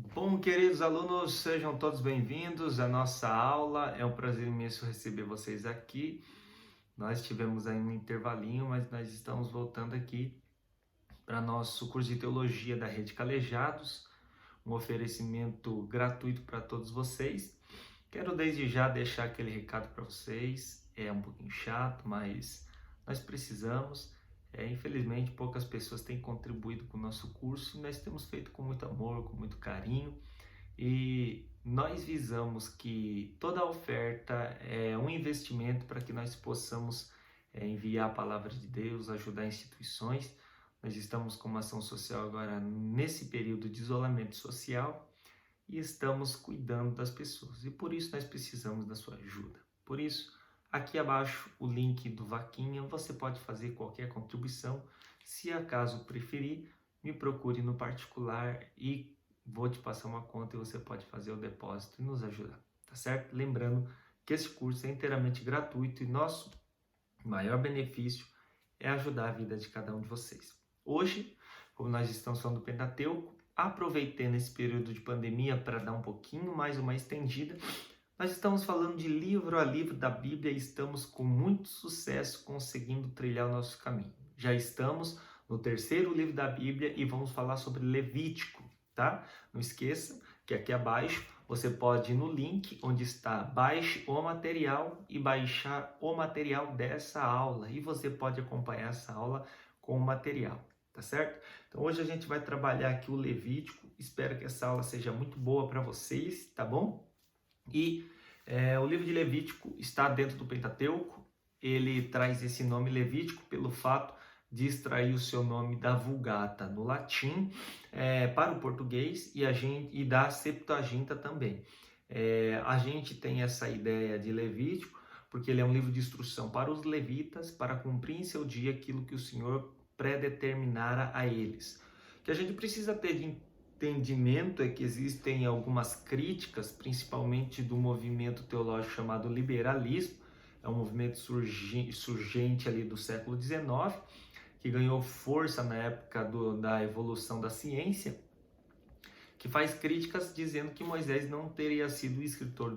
Bom, queridos alunos, sejam todos bem-vindos à nossa aula. É um prazer imenso receber vocês aqui. Nós tivemos aí um intervalinho, mas nós estamos voltando aqui para nosso curso de teologia da Rede Calejados, um oferecimento gratuito para todos vocês. Quero desde já deixar aquele recado para vocês. É um pouquinho chato, mas nós precisamos. Infelizmente, poucas pessoas têm contribuído com o nosso curso e nós temos feito com muito amor, com muito carinho. E nós visamos que toda oferta é um investimento para que nós possamos enviar a palavra de Deus, ajudar instituições. Nós estamos com uma ação social agora nesse período de isolamento social e estamos cuidando das pessoas. E por isso nós precisamos da sua ajuda. Por isso, aqui abaixo o link do Vaquinha, você pode fazer qualquer contribuição. Se acaso preferir, me procure no particular e vou te passar uma conta e você pode fazer o depósito e nos ajudar, tá certo? Lembrando que esse curso é inteiramente gratuito e nosso maior benefício é ajudar a vida de cada um de vocês. Hoje, como nós estamos falando do Pentateuco, aproveitando esse período de pandemia para dar um pouquinho mais uma estendida, nós estamos falando de livro a livro da Bíblia e estamos com muito sucesso conseguindo trilhar o nosso caminho. Já estamos no terceiro livro da Bíblia e vamos falar sobre Levítico, tá? Não esqueça que aqui abaixo você pode ir no link onde está baixe o material e baixar o material dessa aula e você pode acompanhar essa aula com o material, tá certo? Então hoje a gente vai trabalhar aqui o Levítico, espero que essa aula seja muito boa para vocês, tá bom? E o livro de Levítico está dentro do Pentateuco, ele traz esse nome Levítico pelo fato de extrair o seu nome da Vulgata no latim para o português e da Septuaginta também. A gente tem essa ideia de Levítico porque ele é um livro de instrução para os levitas para cumprir em seu dia aquilo que o Senhor predeterminara a eles. O que a gente precisa ter de entendimento é que existem algumas críticas, principalmente do movimento teológico chamado liberalismo, é um movimento surgente ali do século XIX, que ganhou força na época da evolução da ciência, que faz críticas dizendo que Moisés não teria sido o escritor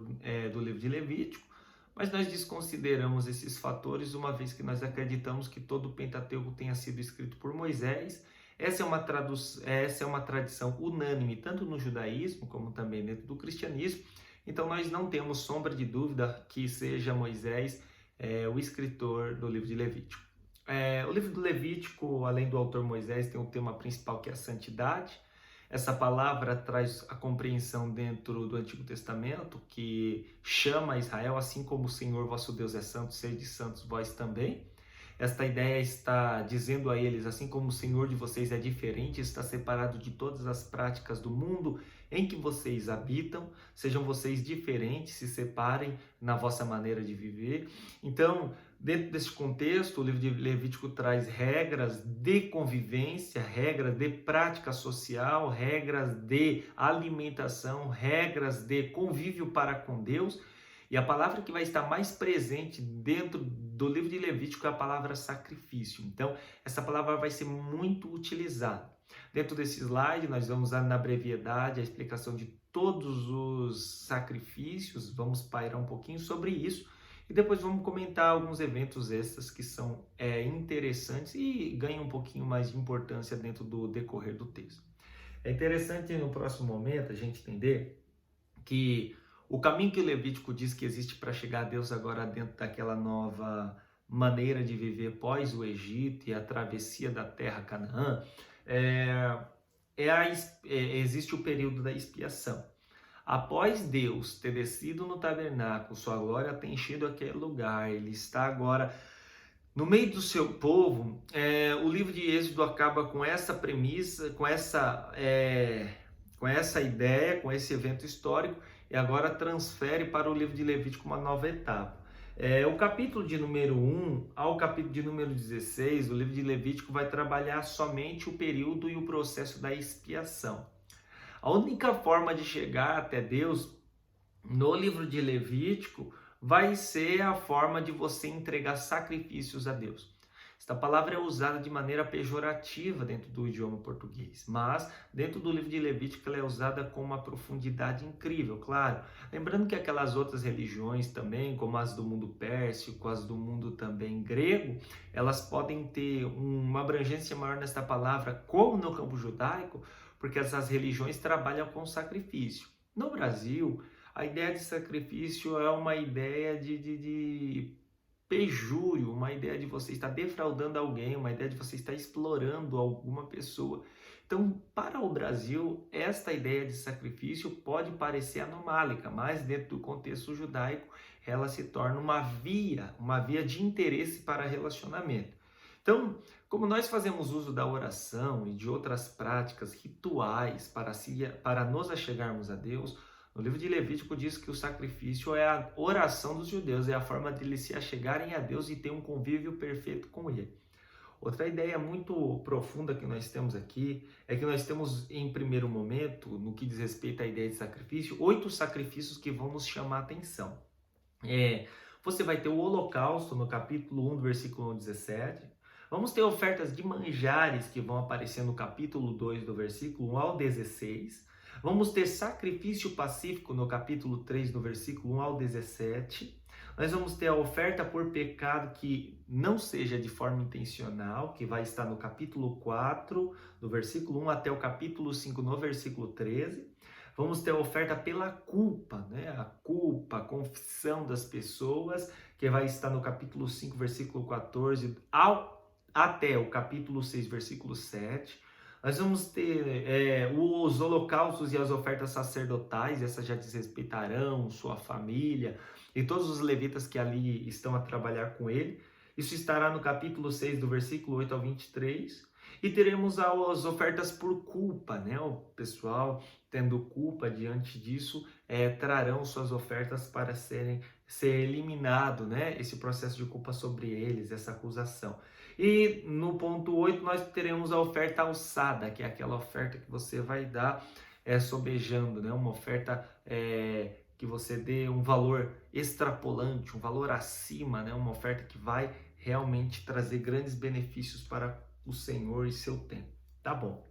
do livro de Levítico, mas nós desconsideramos esses fatores, uma vez que nós acreditamos que todo o Pentateuco tenha sido escrito por Moisés. Essa é uma tradição unânime, tanto no judaísmo como também dentro do cristianismo. Então nós não temos sombra de dúvida que seja Moisés o escritor do livro de Levítico. O livro do Levítico, além do autor Moisés, tem um tema principal que é a santidade. Essa palavra traz a compreensão dentro do Antigo Testamento, que chama Israel, assim como o Senhor vosso Deus é santo, sede santos vós também. Esta ideia está dizendo a eles, assim como o Senhor de vocês é diferente, está separado de todas as práticas do mundo em que vocês habitam, sejam vocês diferentes, se separem na vossa maneira de viver. Então, dentro desse contexto, o livro de Levítico traz regras de convivência, regras de prática social, regras de alimentação, regras de convívio para com Deus. E a palavra que vai estar mais presente dentro do livro de Levítico é a palavra sacrifício. Então, essa palavra vai ser muito utilizada. Dentro desse slide, nós vamos usar na brevidade a explicação de todos os sacrifícios, vamos pairar um pouquinho sobre isso, e depois vamos comentar alguns eventos extras que são interessantes e ganham um pouquinho mais de importância dentro do decorrer do texto. É interessante no próximo momento a gente entender que o caminho que o Levítico diz que existe para chegar a Deus agora dentro daquela nova maneira de viver pós o Egito e a travessia da terra Canaã, existe o período da expiação. Após Deus ter descido no tabernáculo, sua glória tem enchido aquele lugar, ele está agora no meio do seu povo. O livro de Êxodo acaba com essa premissa, com essa ideia, com esse evento histórico, e agora transfere para o livro de Levítico uma nova etapa. O capítulo de número 1 ao capítulo de número 16, o livro de Levítico vai trabalhar somente o período e o processo da expiação. A única forma de chegar até Deus no livro de Levítico vai ser a forma de você entregar sacrifícios a Deus. Esta palavra é usada de maneira pejorativa dentro do idioma português, mas dentro do livro de Levítico ela é usada com uma profundidade incrível, claro. Lembrando que aquelas outras religiões também, como as do mundo pérsico, as do mundo também grego, elas podem ter uma abrangência maior nesta palavra, como no campo judaico, porque essas religiões trabalham com sacrifício. No Brasil, a ideia de sacrifício é uma ideia de pejúrio, uma ideia de você estar defraudando alguém, uma ideia de você estar explorando alguma pessoa. Então, para o Brasil, esta ideia de sacrifício pode parecer anomálica, mas dentro do contexto judaico, ela se torna uma via de interesse para relacionamento. Então, como nós fazemos uso da oração e de outras práticas rituais para nos achegarmos a Deus, no livro de Levítico diz que o sacrifício é a oração dos judeus, é a forma de eles se achegarem a Deus e ter um convívio perfeito com Ele. Outra ideia muito profunda que nós temos aqui é que nós temos, em primeiro momento, no que diz respeito à ideia de sacrifício, 8 sacrifícios que vão nos chamar a atenção. Você vai ter o holocausto no capítulo 1, do versículo 17. Vamos ter ofertas de manjares que vão aparecer no capítulo 2, do versículo 1 ao 16. Vamos ter sacrifício pacífico no capítulo 3, do versículo 1 ao 17. Nós vamos ter a oferta por pecado que não seja de forma intencional, que vai estar no capítulo 4, do versículo 1 até o capítulo 5, no versículo 13. Vamos ter a oferta pela culpa, né? A culpa, a confissão das pessoas, que vai estar no capítulo 5, versículo 14, até o capítulo 6, versículo 7. Nós vamos ter os holocaustos e as ofertas sacerdotais, essas já desrespeitarão sua família e todos os levitas que ali estão a trabalhar com ele. Isso estará no capítulo 6, do versículo 8 ao 23. E teremos as ofertas por culpa, né? O pessoal, tendo culpa diante disso, trarão suas ofertas para ser eliminado, né? Esse processo de culpa sobre eles, essa acusação. E no ponto 8 nós teremos a oferta alçada, que é aquela oferta que você vai dar sobejando, né? Uma oferta que você dê um valor extrapolante, um valor acima, né? Uma oferta que vai realmente trazer grandes benefícios para o Senhor e seu tempo. Tá bom.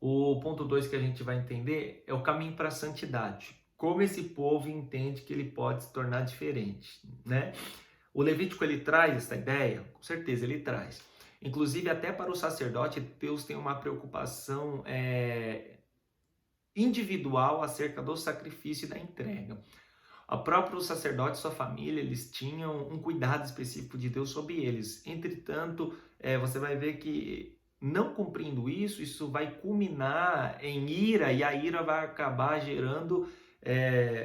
O ponto 2 que a gente vai entender é o caminho para a santidade. Como esse povo entende que ele pode se tornar diferente, né? O Levítico, ele traz essa ideia? Com certeza ele traz. Inclusive, até para o sacerdote, Deus tem uma preocupação individual acerca do sacrifício e da entrega. O próprio sacerdote e sua família, eles tinham um cuidado específico de Deus sobre eles. Entretanto, você vai ver que não cumprindo isso, isso vai culminar em ira, e a ira vai acabar gerando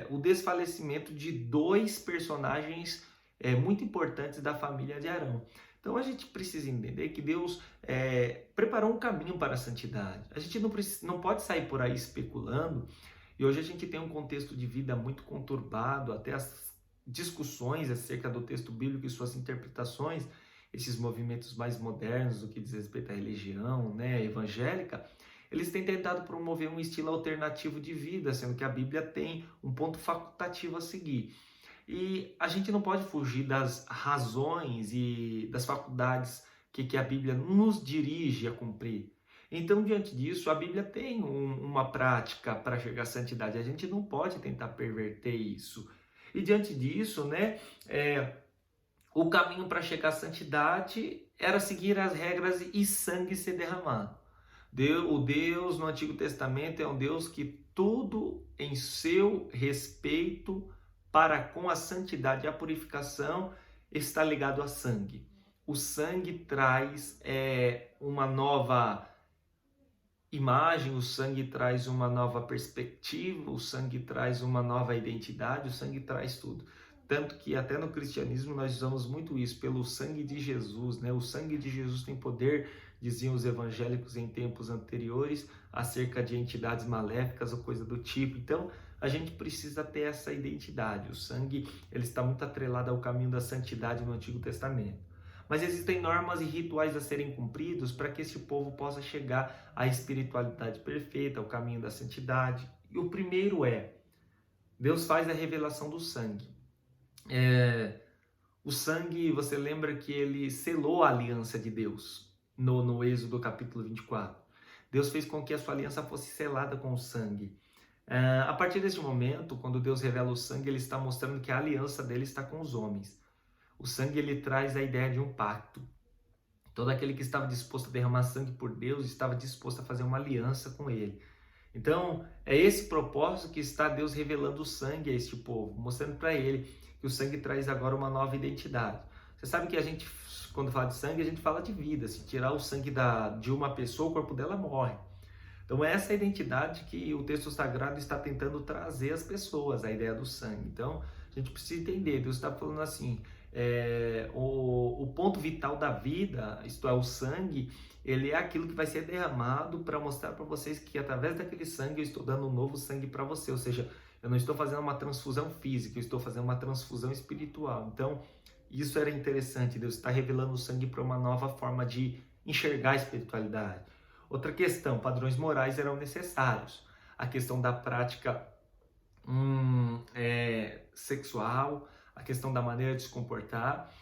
o desfalecimento de 2 personagens muito importantes da família de Arão. Então a gente precisa entender que Deus preparou um caminho para a santidade. A gente não pode sair por aí especulando, e hoje a gente tem um contexto de vida muito conturbado, até as discussões acerca do texto bíblico e suas interpretações, esses movimentos mais modernos, do que diz respeito à religião, né, evangélica, eles têm tentado promover um estilo alternativo de vida, sendo que a Bíblia tem um ponto facultativo a seguir. E a gente não pode fugir das razões e das faculdades que a Bíblia nos dirige a cumprir. Então, diante disso, a Bíblia tem uma prática para chegar à santidade. A gente não pode tentar perverter isso. E diante disso, né, o caminho para chegar à santidade era seguir as regras e sangue ser derramado. O Deus no Antigo Testamento é um Deus que tudo em seu respeito para com a santidade e a purificação está ligado a sangue. O sangue traz uma nova imagem, o sangue traz uma nova perspectiva, o sangue traz uma nova identidade, o sangue traz tudo. Tanto que até no cristianismo nós usamos muito isso, pelo sangue de Jesus, né? O sangue de Jesus tem poder, diziam os evangélicos em tempos anteriores, acerca de entidades maléficas ou coisa do tipo. Então, a gente precisa ter essa identidade. O sangue, ele está muito atrelado ao caminho da santidade no Antigo Testamento. Mas existem normas e rituais a serem cumpridos para que esse povo possa chegar à espiritualidade perfeita, ao caminho da santidade. E o primeiro Deus faz a revelação do sangue. O sangue, você lembra que ele selou a aliança de Deus no Êxodo capítulo 24. Deus fez com que a sua aliança fosse selada com o sangue. A partir desse momento, quando Deus revela o sangue, ele está mostrando que a aliança dele está com os homens. O sangue, ele traz a ideia de um pacto. Todo aquele que estava disposto a derramar sangue por Deus estava disposto a fazer uma aliança com ele. Então, é esse propósito que está Deus revelando o sangue a este povo, mostrando para ele que o sangue traz agora uma nova identidade. Você sabe que a gente, quando fala de sangue, a gente fala de vida. Se tirar o sangue de uma pessoa, o corpo dela morre. Então, essa é a identidade que o texto sagrado está tentando trazer às pessoas, a ideia do sangue. Então, a gente precisa entender, Deus está falando assim, o ponto vital da vida, isto é, o sangue, ele é aquilo que vai ser derramado para mostrar para vocês que através daquele sangue eu estou dando um novo sangue para você, ou seja, eu não estou fazendo uma transfusão física, eu estou fazendo uma transfusão espiritual. Então, isso era interessante, Deus está revelando o sangue para uma nova forma de enxergar a espiritualidade. Outra questão, padrões morais eram necessários. A questão da prática sexual, a questão da maneira de se comportar.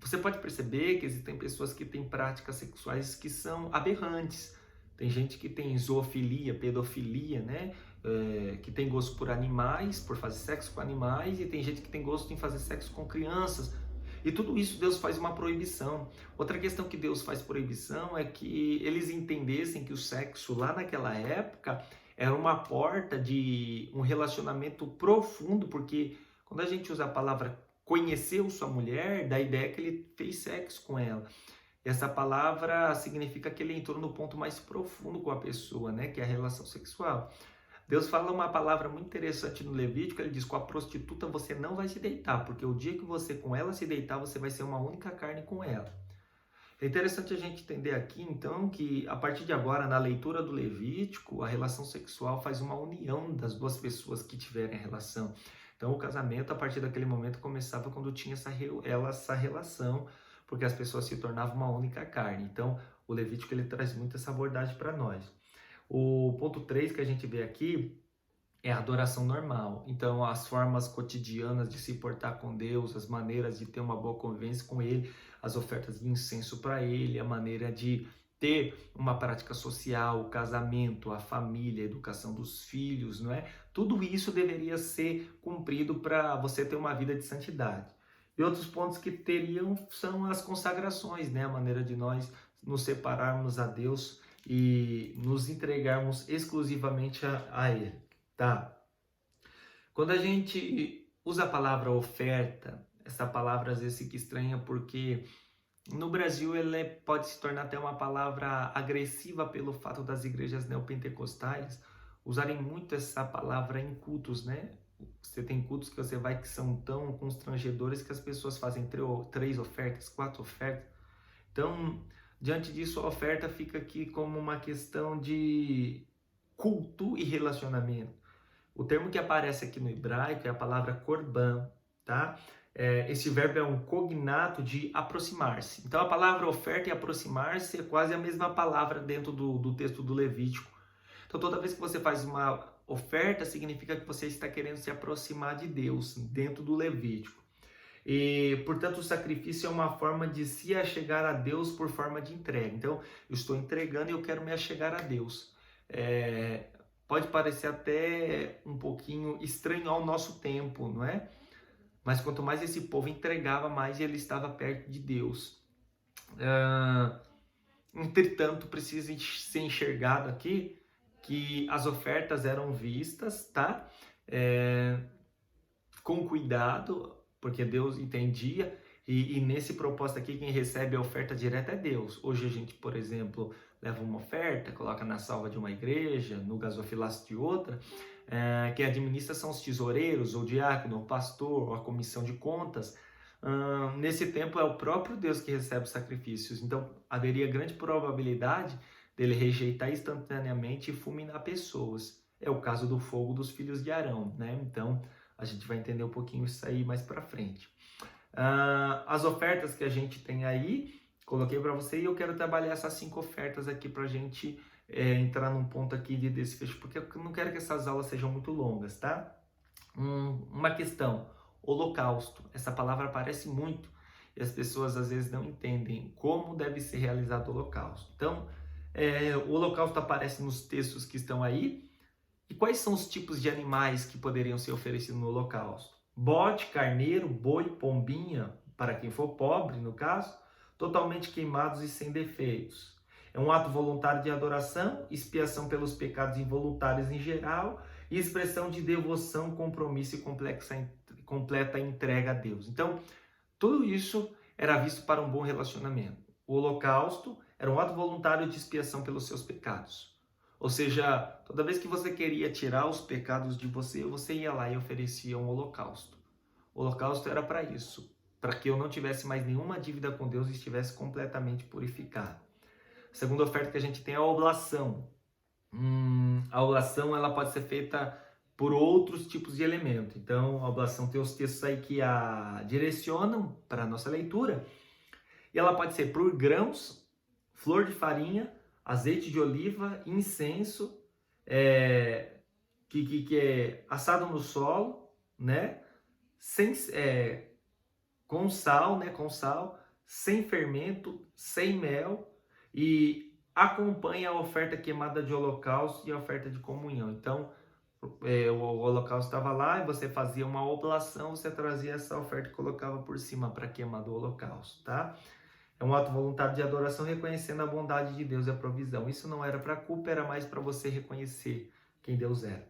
Você pode perceber que existem pessoas que têm práticas sexuais que são aberrantes. Tem gente que tem zoofilia, pedofilia, né? Que tem gosto por animais, por fazer sexo com animais, e tem gente que tem gosto em fazer sexo com crianças. E tudo isso Deus faz uma proibição. Outra questão que Deus faz proibição é que eles entendessem que o sexo lá naquela época era uma porta de um relacionamento profundo, porque quando a gente usa a palavra conheceu sua mulher, dá a ideia que ele fez sexo com ela. Essa palavra significa que ele entrou no ponto mais profundo com a pessoa, né? Que é a relação sexual. Deus fala uma palavra muito interessante no Levítico, ele diz, com a prostituta você não vai se deitar, porque o dia que você com ela se deitar, você vai ser uma única carne com ela. É interessante a gente entender aqui, então, que a partir de agora, na leitura do Levítico, a relação sexual faz uma união das duas pessoas que tiverem a relação. Então, o casamento, a partir daquele momento, começava quando tinha essa relação, porque as pessoas se tornavam uma única carne. Então, o Levítico ele traz muito essa abordagem para nós. O ponto 3 que a gente vê aqui é a adoração normal. Então, as formas cotidianas de se portar com Deus, as maneiras de ter uma boa convivência com Ele, as ofertas de incenso para Ele, a maneira de ter uma prática social, o casamento, a família, a educação dos filhos, não é? Tudo isso deveria ser cumprido para você ter uma vida de santidade. E outros pontos que teriam são as consagrações, né? A maneira de nós nos separarmos a Deus e nos entregarmos exclusivamente a Ele, tá? Quando a gente usa a palavra oferta, essa palavra às vezes fica estranha porque no Brasil ela pode se tornar até uma palavra agressiva pelo fato das igrejas neopentecostais usarem muito essa palavra em cultos, né? Você tem cultos que você vai que são tão constrangedores que as pessoas fazem 3 ofertas, 4 ofertas. Então, diante disso, a oferta fica aqui como uma questão de culto e relacionamento. O termo que aparece aqui no hebraico é a palavra korban, tá? Esse verbo é um cognato de aproximar-se. Então, a palavra oferta e aproximar-se é quase a mesma palavra dentro do texto do Levítico. Então, toda vez que você faz uma oferta, significa que você está querendo se aproximar de Deus dentro do Levítico. E, portanto, o sacrifício é uma forma de se achegar a Deus por forma de entrega. Então, eu estou entregando e eu quero me achegar a Deus. Pode parecer até um pouquinho estranho ao nosso tempo, não é? Mas quanto mais esse povo entregava, mais ele estava perto de Deus. Entretanto, precisa ser enxergado aqui que as ofertas eram vistas, tá? Com cuidado, porque Deus entendia, e nesse propósito aqui, quem recebe a oferta direta é Deus. Hoje a gente, por exemplo, leva uma oferta, coloca na salva de uma igreja, no gasofilaço de outra, quem administra são os tesoureiros, ou o diácono, ou o pastor, ou a comissão de contas. Nesse tempo é o próprio Deus que recebe os sacrifícios, então haveria grande probabilidade dele rejeitar instantaneamente e fulminar pessoas. É o caso do fogo dos filhos de Arão, né? Então, a gente vai entender um pouquinho isso aí mais para frente. As ofertas que a gente tem aí, coloquei para você e eu quero trabalhar essas 5 ofertas aqui para a gente entrar num ponto aqui de desfecho, porque eu não quero que essas aulas sejam muito longas, tá? Uma questão, holocausto. Essa palavra aparece muito e as pessoas às vezes não entendem como deve ser realizado o holocausto. Então, o holocausto aparece nos textos que estão aí. E quais são os tipos de animais que poderiam ser oferecidos no holocausto? Bode, carneiro, boi, pombinha, para quem for pobre, no caso, totalmente queimados e sem defeitos. É um ato voluntário de adoração, expiação pelos pecados involuntários em geral e expressão de devoção, compromisso e completa entrega a Deus. Então, tudo isso era visto para um bom relacionamento. O holocausto era um ato voluntário de expiação pelos seus pecados. Ou seja, toda vez que você queria tirar os pecados de você, você ia lá e oferecia um holocausto. O holocausto era para isso, para que eu não tivesse mais nenhuma dívida com Deus e estivesse completamente purificado. A segunda oferta que a gente tem é a oblação. A oblação ela pode ser feita por outros tipos de elemento. Então, a oblação tem os textos aí que a direcionam para a nossa leitura. E ela pode ser por grãos, flor de farinha, azeite de oliva, incenso, que é assado no solo, né? Com sal, né? Com sal, sem fermento, sem mel, e acompanha a oferta queimada de holocausto e a oferta de comunhão. Então, o holocausto estava lá e você fazia uma oblação, você trazia essa oferta e colocava por cima para queimar do holocausto, tá? É um ato voluntário de adoração reconhecendo a bondade de Deus e a provisão. Isso não era para culpa, era mais para você reconhecer quem Deus era.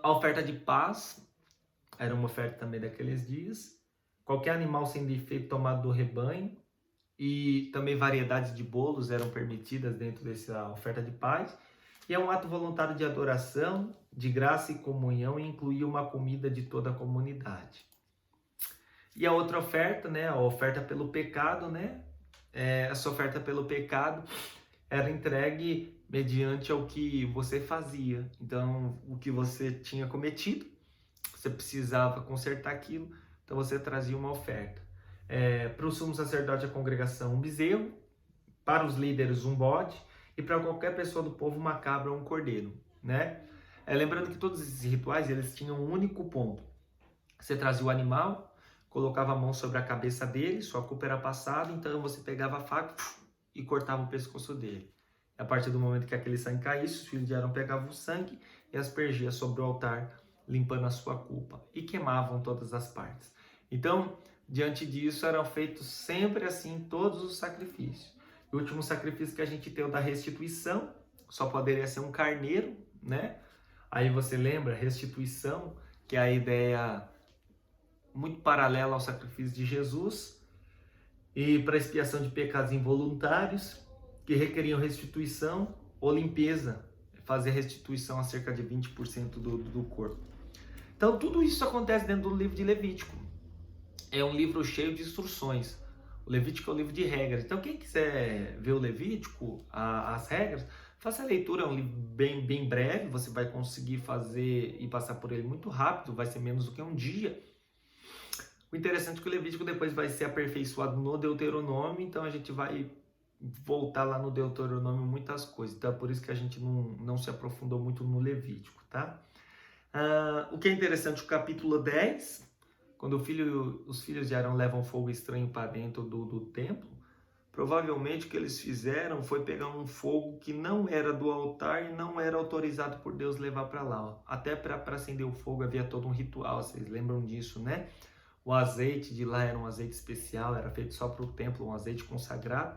A oferta de paz era uma oferta também daqueles dias. Qualquer animal sem defeito tomado do rebanho e também variedades de bolos eram permitidas dentro dessa oferta de paz. E é um ato voluntário de adoração, de graça e comunhão e incluía uma comida de toda a comunidade. E a outra oferta, né, a oferta pelo pecado, né, essa oferta pelo pecado era entregue mediante ao que você fazia. Então, o que você tinha cometido, você precisava consertar aquilo, então você trazia uma oferta. Para o sumo sacerdote, a congregação, um bezerro, para os líderes, um bode, e para qualquer pessoa do povo, uma cabra ou um cordeiro, né? Lembrando que todos esses rituais, eles tinham um único ponto. Você trazia o animal, colocava a mão sobre a cabeça dele, sua culpa era passada, então você pegava a faca e cortava o pescoço dele. A partir do momento que aquele sangue caísse, os filhos de Arão pegavam o sangue e aspergia sobre o altar, limpando a sua culpa, e queimavam todas as partes. Então, diante disso, eram feitos sempre assim todos os sacrifícios. O último sacrifício que a gente tem é o da restituição, só poderia ser um carneiro, né? Aí você lembra, restituição, que é a ideia muito paralela ao sacrifício de Jesus, e para expiação de pecados involuntários, que requeriam restituição ou limpeza, fazer restituição a cerca de 20% do corpo. Então, tudo isso acontece dentro do livro de Levítico. É um livro cheio de instruções. O Levítico é um livro de regras. Então, quem quiser ver o Levítico, as regras, faça a leitura. É um livro bem breve, você vai conseguir fazer e passar por ele muito rápido, vai ser menos do que um dia. O interessante é que o Levítico depois vai ser aperfeiçoado no Deuteronômio, então a gente vai voltar lá no Deuteronômio muitas coisas. Então é por isso que a gente não se aprofundou muito no Levítico, tá? O que é interessante, o capítulo 10, quando os filhos de Arão levam fogo estranho para dentro do templo, provavelmente o que eles fizeram foi pegar um fogo que não era do altar e não era autorizado por Deus levar para lá. Até para acender o fogo havia todo um ritual, vocês lembram disso, né? O azeite de lá era um azeite especial, era feito só para o templo, um azeite consagrado.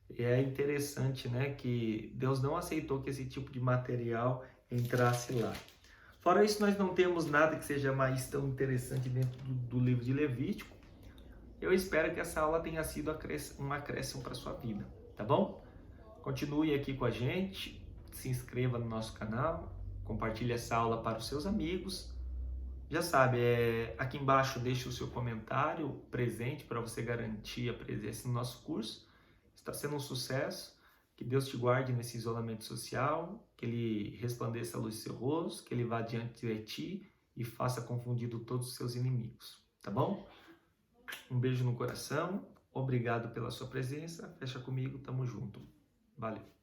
E é interessante, né, que Deus não aceitou que esse tipo de material entrasse lá. Fora isso, nós não temos nada que seja mais tão interessante dentro do livro de Levítico. Eu espero que essa aula tenha sido um acréscimo para a sua vida, tá bom? Continue aqui com a gente, se inscreva no nosso canal, compartilhe essa aula para os seus amigos. Já sabe, aqui embaixo deixe o seu comentário presente para você garantir a presença no nosso curso. Está sendo um sucesso. Que Deus te guarde nesse isolamento social, que Ele resplandeça a luz do seu rosto, que Ele vá diante de ti e faça confundido todos os seus inimigos. Tá bom? Um beijo no coração. Obrigado pela sua presença. Fecha comigo. Tamo junto. Valeu.